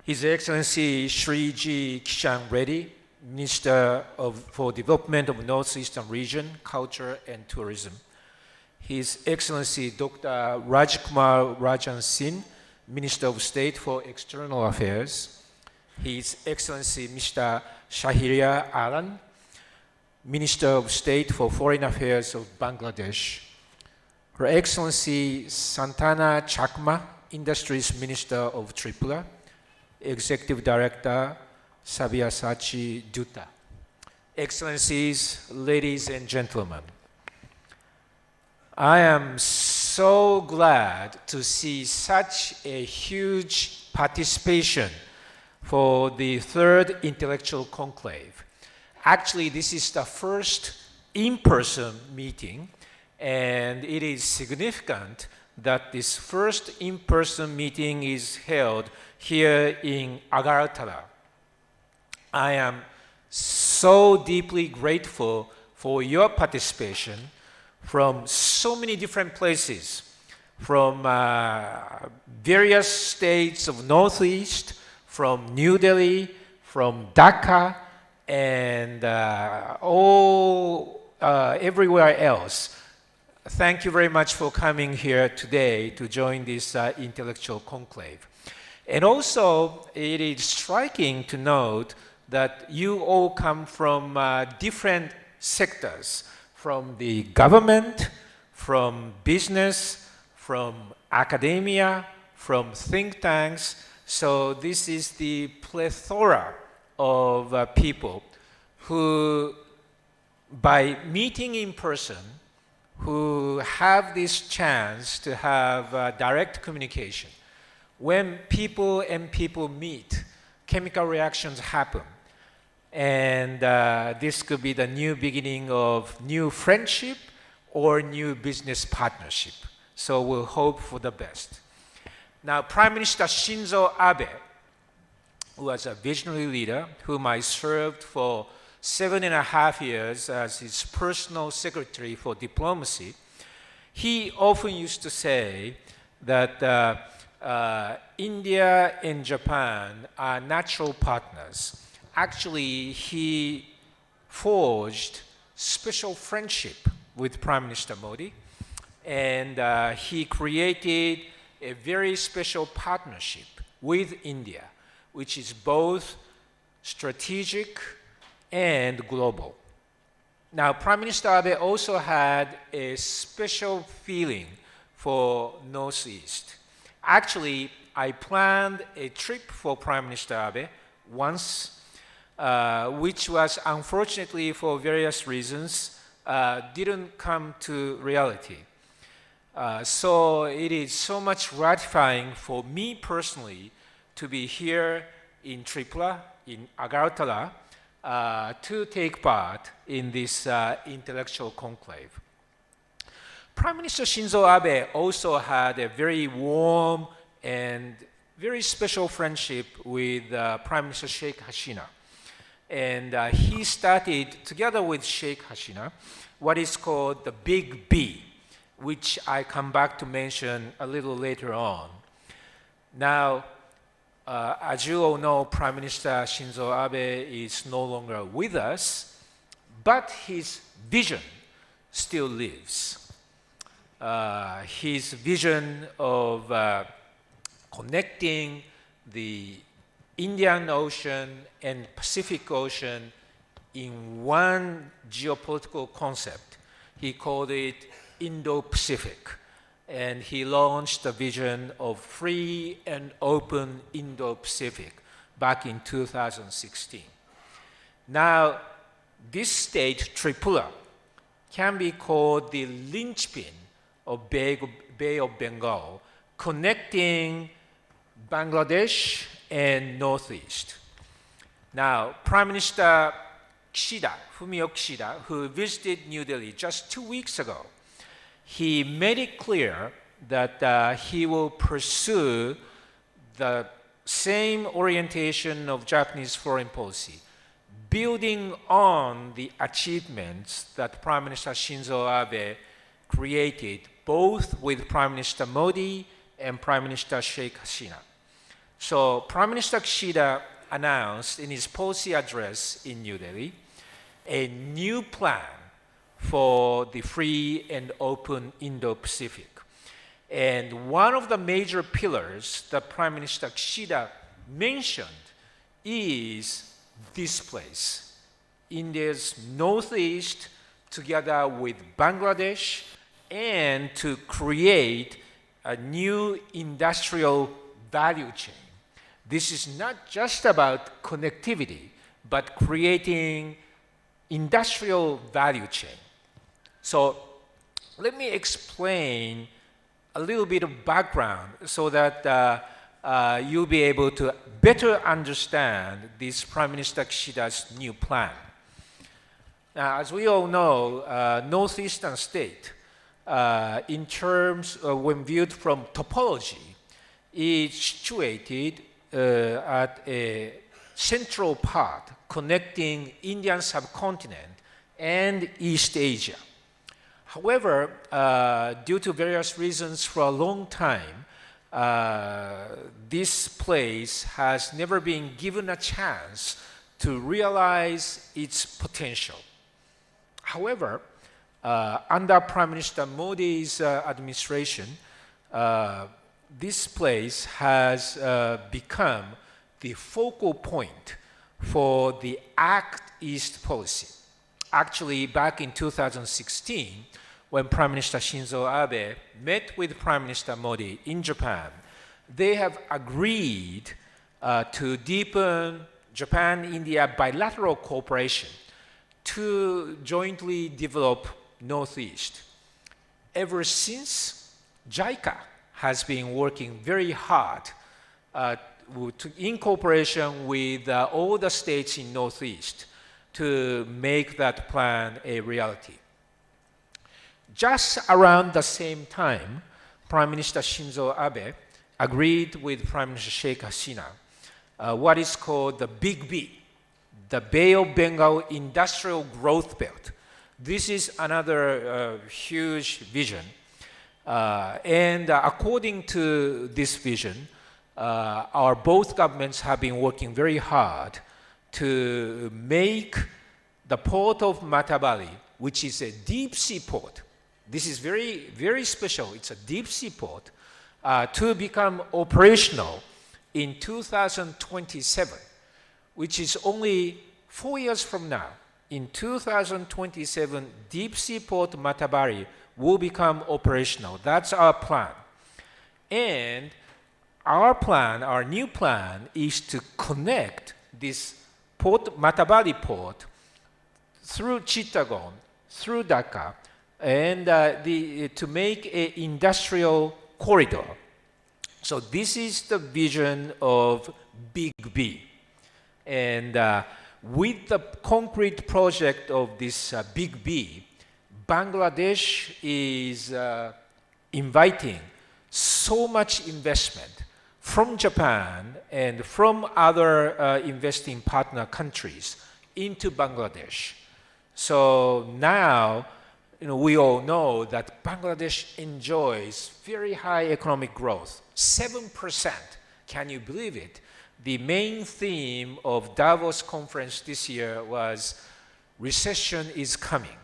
His Excellency Shri G. Kishan Reddy, Minister for Development of Northeastern Region, Culture and Tourism. His Excellency Dr. Rajkumar Rajan Singh, Minister of State for External Affairs. His Excellency Mr. Shahriar Alan, Minister of State for Foreign Affairs of Bangladesh. Her Excellency Santana Chakma, Industries Minister of Tripura. Executive Director Sabyasachi Dutta. Excellencies, ladies and gentlemen, I am so glad to see such a huge participation for the third intellectual conclave. Actually, this is the first in-person meeting, and it is significant that this first in-person meeting is held here in Agartala. I am so deeply grateful for your participation from so many different places, from various states of Northeast, from New Delhi, from Dhaka, and everywhere else. Thank you very much for coming here today to join this intellectual conclave. And also, it is striking to note that you all come from different sectors, from the government, from business, from academia, from think tanks. So this is the plethora of people who, by meeting in person, who have this chance to have direct communication. When people and people meet, chemical reactions happen. And this could be the new beginning of new friendship or new business partnership. So we'll hope for the best. Now, Prime Minister Shinzo Abe, who was a visionary leader, whom I served for 7.5 years as his personal secretary for diplomacy, he often used to say that India and Japan are natural partners. Actually, he forged special friendship with Prime Minister Modi, and he created a very special partnership with India, which is both strategic and global. Now, Prime Minister Abe also had a special feeling for Northeast. Actually, I planned a trip for Prime Minister Abe once, which was unfortunately for various reasons, didn't come to reality. So it is so much gratifying for me personally to be here in Tripura, in Agartala, to take part in this intellectual conclave. Prime Minister Shinzo Abe also had a very warm and very special friendship with Prime Minister Sheikh Hasina. And he started, together with Sheikh Hasina, what is called the Big B, which I come back to mention a little later on. Now, as you all know, Prime Minister Shinzo Abe is no longer with us, but his vision still lives. His vision of connecting the Indian Ocean and Pacific Ocean in one geopolitical concept. He called it Indo-Pacific. And he launched the vision of free and open Indo-Pacific back in 2016. Now, this state, Tripura, can be called the linchpin of Bay of Bengal, connecting Bangladesh and Northeast. Now, Prime Minister Fumio Kishida, who visited New Delhi just 2 weeks ago, he made it clear that he will pursue the same orientation of Japanese foreign policy, building on the achievements that Prime Minister Shinzo Abe created both with Prime Minister Modi and Prime Minister Sheikh Hasina. So Prime Minister Kishida announced in his policy address in New Delhi a new plan for the free and open Indo-Pacific. And one of the major pillars that Prime Minister Kishida mentioned is this place, India's northeast, together with Bangladesh, and to create a new industrial value chain. This is not just about connectivity, but creating industrial value chain. So let me explain a little bit of background so that you'll be able to better understand this Prime Minister Kishida's new plan. Now, as we all know, northeastern state, in terms of when viewed from topology, is situated at a central part connecting Indian subcontinent and East Asia. However, due to various reasons for a long time, this place has never been given a chance to realize its potential. However, under Prime Minister Modi's administration, this place has become the focal point for the Act East policy. Actually, back in 2016, when Prime Minister Shinzo Abe met with Prime Minister Modi in Japan, they have agreed to deepen Japan-India bilateral cooperation to jointly develop Northeast. Ever since, JICA has been working very hard in cooperation with all the states in Northeast to make that plan a reality. Just around the same time, Prime Minister Shinzo Abe agreed with Prime Minister Sheikh Hasina what is called the Big B, the Bay of Bengal Industrial Growth Belt. This is another huge vision. And according to this vision, our both governments have been working very hard to make the port of Matabali, which is a deep sea port. This is very, very special. It's a deep sea port to become operational in 2027, which is only 4 years from now. In 2027, deep sea port Matabari will become operational. That's our plan. And our plan, our new plan, is to connect this port, Matabari port, through Chittagong, through Dhaka, and to make an industrial corridor. So this is the vision of Big B. And with the concrete project of this Big B, Bangladesh is inviting so much investment from Japan and from other investing partner countries into Bangladesh. So now, we all know that Bangladesh enjoys very high economic growth, 7%. Can you believe it? The main theme of Davos conference this year was recession is coming.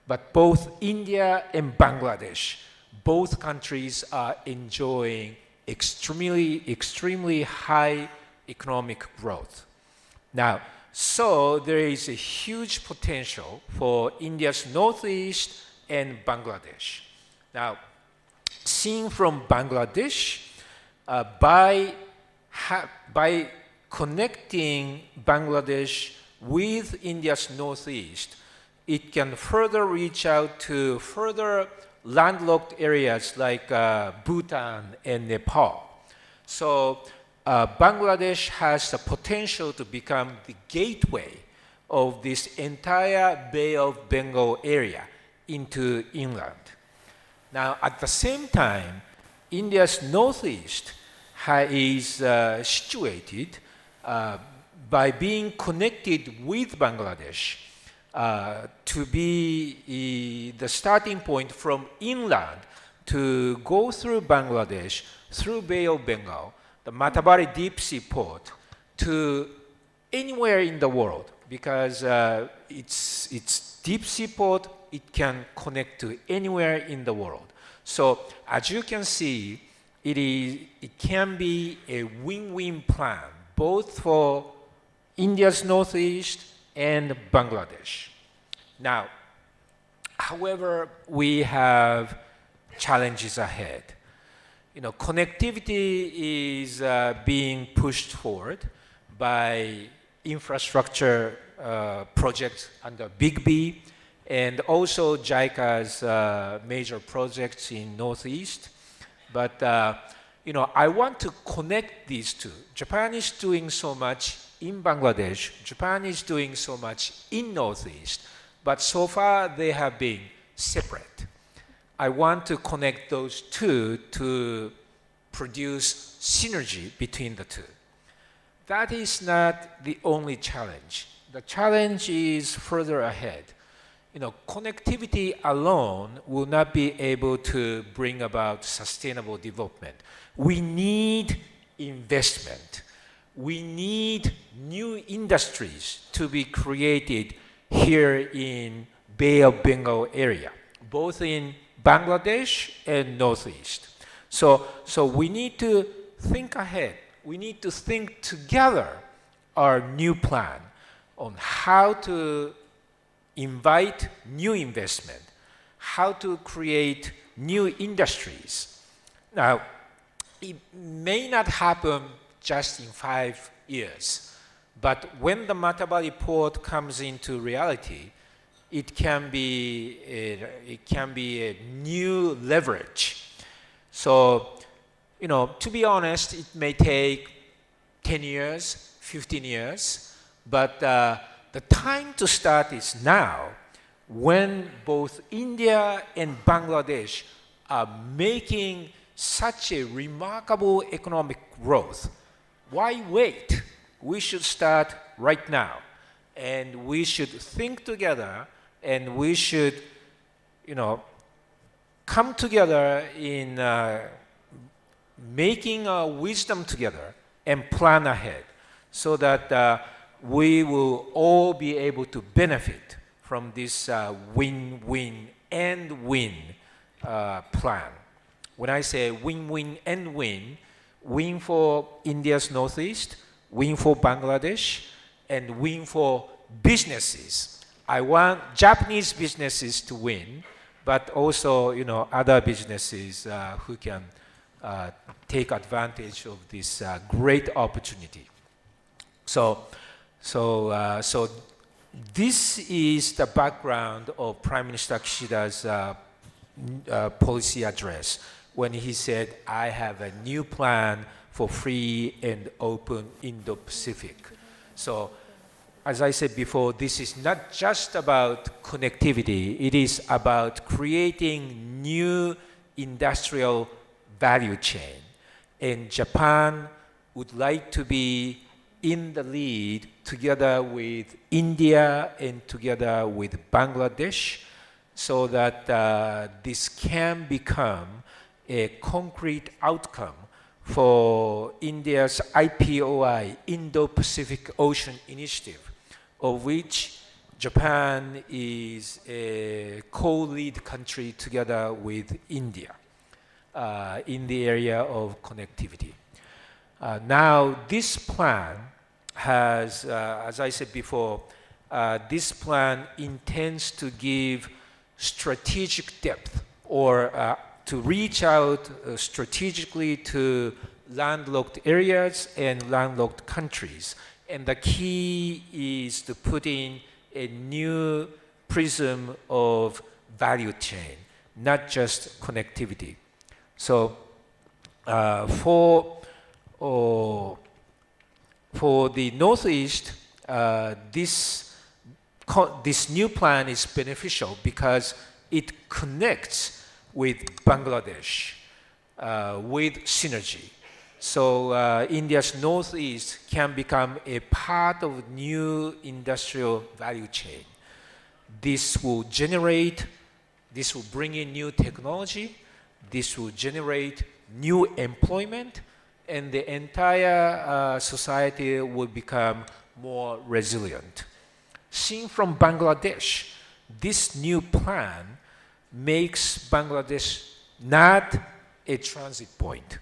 But both India and Bangladesh, both countries are enjoying extremely high economic growth. Now, so there is a huge potential for India's Northeast and Bangladesh. Now, seen from Bangladesh, by connecting Bangladesh with India's Northeast, it can further reach out to further landlocked areas like Bhutan and Nepal. So Bangladesh has the potential to become the gateway of this entire Bay of Bengal area into inland. Now, at the same time, India's northeast is situated by being connected with Bangladesh to be the starting point from inland to go through Bangladesh, through Bay of Bengal. the Matabari deep sea port to anywhere in the world, because it's deep sea port, it can connect to anywhere in the world. So as you can see, it can be a win-win plan, both for India's northeast and Bangladesh. Now, however, we have challenges ahead. Connectivity is being pushed forward by infrastructure projects under Big B, and also JICA's major projects in Northeast. But I want to connect these two. Japan is doing so much in Bangladesh. Japan is doing so much in Northeast. But so far, they have been separate. I want to connect those two to produce synergy between the two. That is not the only challenge. The challenge is further ahead. Connectivity alone will not be able to bring about sustainable development. We need investment. We need new industries to be created here in Bay of Bengal area, both in Bangladesh and Northeast. So we need to think ahead. We need to think together our new plan on how to invite new investment, how to create new industries. Now, it may not happen just in 5 years, but when the Matabari port comes into reality, it can be a new leverage. So, to be honest, it may take 10 years, 15 years, but the time to start is now, when both India and Bangladesh are making such a remarkable economic growth. Why wait? We should start right now. And we should think together, and we should, come together in making our wisdom together and plan ahead, so that we will all be able to benefit from this win-win and win plan. When I say win-win and win, win for India's Northeast, win for Bangladesh, and win for businesses. I want Japanese businesses to win, but also other businesses who can take advantage of this great opportunity. So this is the background of Prime Minister Kishida's policy address when he said, I have a new plan for free and open Indo-Pacific. So as I said before, this is not just about connectivity. It is about creating new industrial value chain. And Japan would like to be in the lead together with India and together with Bangladesh, so that this can become a concrete outcome for India's IPOI, Indo-Pacific Ocean Initiative, of which Japan is a co-lead country together with India in the area of connectivity. Now, this plan has, as I said before, this plan intends to give strategic depth, or to reach out strategically to landlocked areas and landlocked countries. And the key is to put in a new prism of value chain, not just connectivity. So for the Northeast, this new plan is beneficial because it connects with Bangladesh with synergy. So India's Northeast can become a part of new industrial value chain. This will bring in new technology, this will generate new employment, and the entire society will become more resilient. Seen from Bangladesh, this new plan makes Bangladesh not a transit point,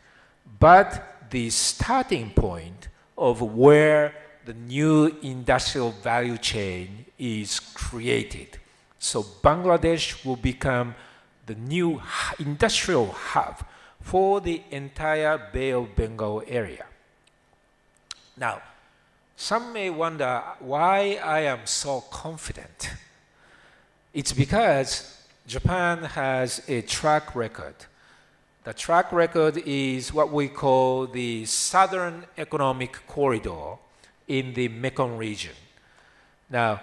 but the starting point of where the new industrial value chain is created. So Bangladesh will become the new industrial hub for the entire Bay of Bengal area. Now, some may wonder why I am so confident. It's because Japan has a track record. The track record is what we call the Southern Economic Corridor in the Mekong region. Now,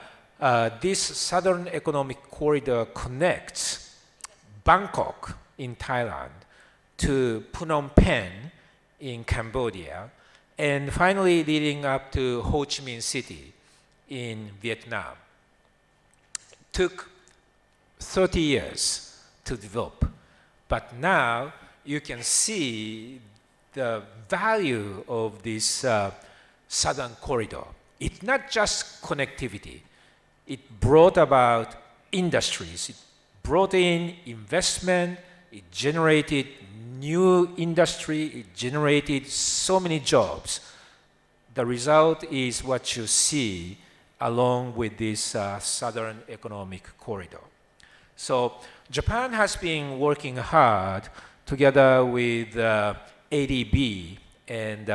this Southern Economic Corridor connects Bangkok in Thailand to Phnom Penh in Cambodia, and finally leading up to Ho Chi Minh City in Vietnam. It took 30 years to develop, but now you can see the value of this southern corridor. It's not just connectivity. It brought about industries. It brought in investment. It generated new industry. It generated so many jobs. The result is what you see along with this Southern Economic Corridor. So Japan has been working hard together with ADB and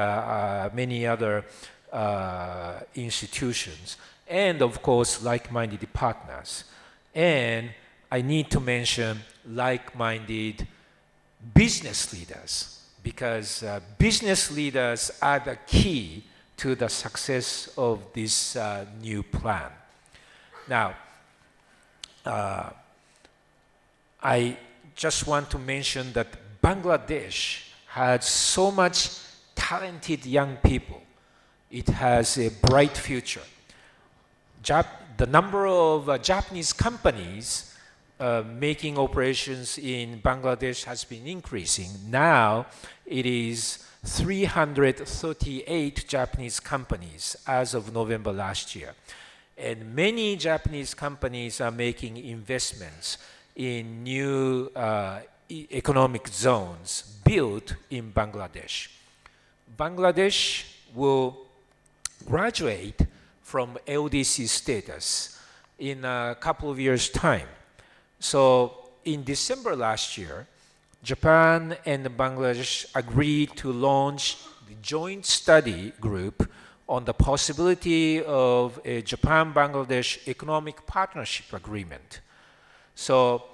many other institutions, and of course like-minded partners. And I need to mention like-minded business leaders, because business leaders are the key to the success of this new plan. Now, I just want to mention that Bangladesh has so much talented young people. It has a bright future. The number of Japanese companies making operations in Bangladesh has been increasing. Now it is 338 Japanese companies as of November last year. And many Japanese companies are making investments in new economic zones built in Bangladesh. Bangladesh will graduate from LDC status in a couple of years' time. So in December last year, Japan and Bangladesh agreed to launch the joint study group on the possibility of a Japan-Bangladesh economic partnership agreement. So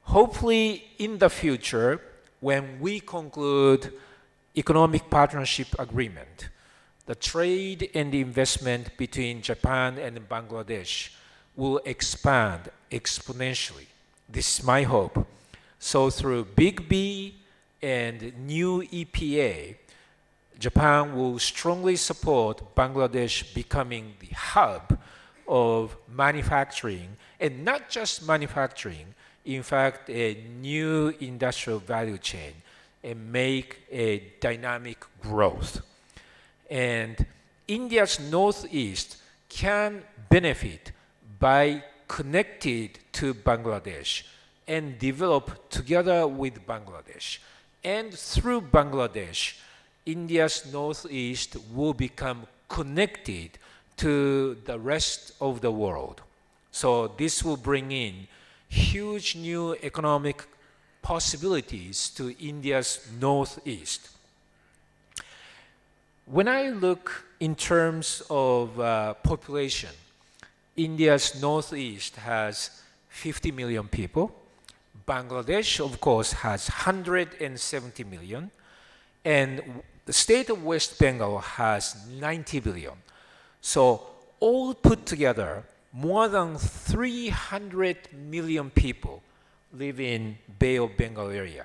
hopefully in the future, when we conclude economic partnership agreement, the trade and investment between Japan and Bangladesh will expand exponentially. This is my hope. So through Big B and new EPA, Japan will strongly support Bangladesh becoming the hub of manufacturing, and not just manufacturing, in fact, a new industrial value chain, and make a dynamic growth. And India's Northeast can benefit by connected to Bangladesh and develop together with Bangladesh. And through Bangladesh, India's Northeast will become connected to the rest of the world. So this will bring in huge new economic possibilities to India's Northeast. When I look in terms of population, India's Northeast has 50 million people. Bangladesh, of course, has 170 million. And the state of West Bengal has 90 billion. So all put together, more than 300 million people live in Bay of Bengal area.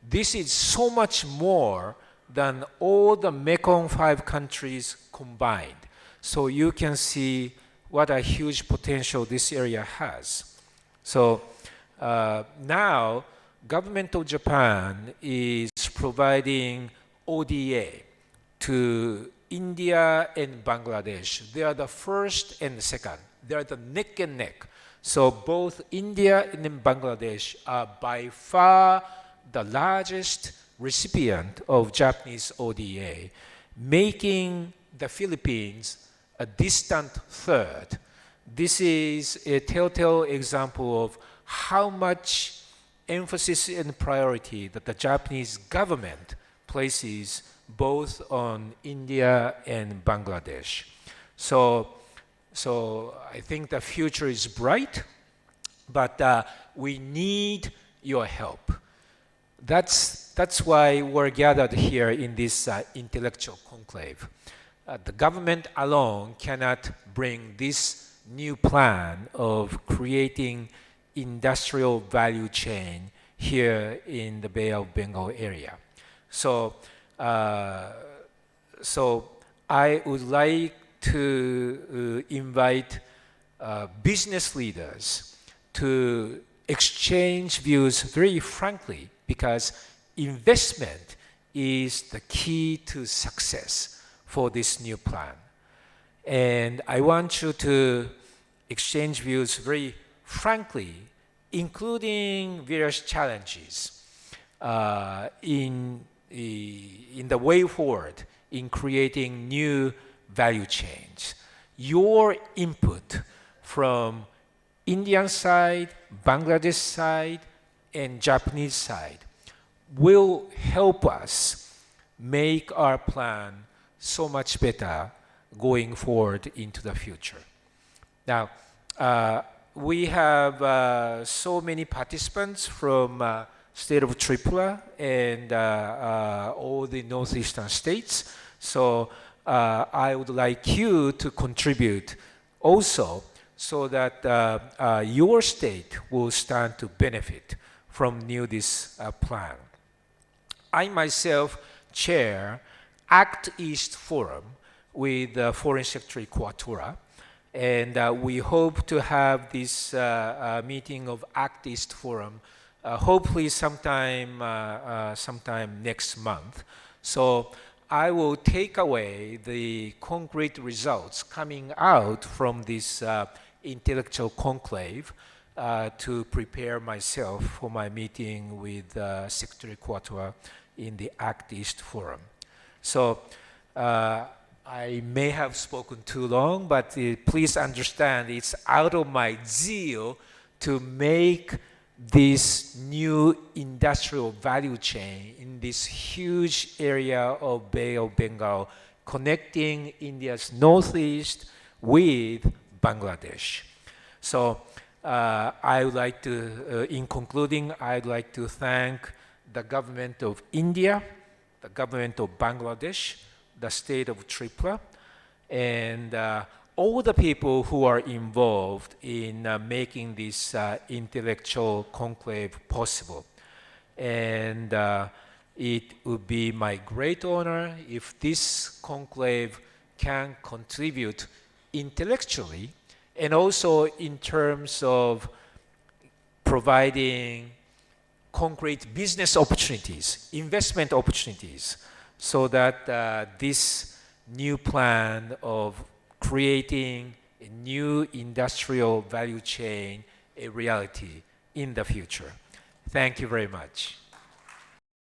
This is so much more than all the Mekong 5 countries combined. So you can see what a huge potential this area has. So now, government of Japan is providing ODA to India and Bangladesh. They are the first and second. They are the neck and neck. So both India and Bangladesh are by far the largest recipient of Japanese ODA, making the Philippines a distant third. This is a telltale example of how much emphasis and priority that the Japanese government places both on India and Bangladesh. So I think the future is bright, but we need your help. That's why we're gathered here in this intellectual conclave. The government alone cannot bring this new plan of creating industrial value chain here in the Bay of Bengal area. So I would like to invite business leaders to exchange views very frankly, because investment is the key to success for this new plan. And I want you to exchange views very frankly, including various challenges in the way forward in creating new value chains. Your input from Indian side, Bangladesh side, and Japanese side will help us make our plan so much better going forward into the future. Now, we have so many participants from state of Tripura and all the northeastern states. So I would like you to contribute also so that your state will stand to benefit from this plan. I myself chair ACT East Forum with Foreign Secretary Quatura, and we hope to have this meeting of ACT East Forum hopefully sometime next month. So I will take away the concrete results coming out from this intellectual conclave to prepare myself for my meeting with Secretary Quatua in the ACT East Forum. So I may have spoken too long, but please understand it's out of my zeal to make this new industrial value chain in this huge area of Bay of Bengal, connecting India's northeast with Bangladesh. So I would like to, in concluding, I'd like to thank the government of India, the government of Bangladesh, the state of Tripura, and all the people who are involved in making this intellectual conclave possible. And it would be my great honor if this conclave can contribute intellectually and also in terms of providing concrete business opportunities, investment opportunities, so that this new plan of creating a new industrial value chain a reality in the future. Thank you very much.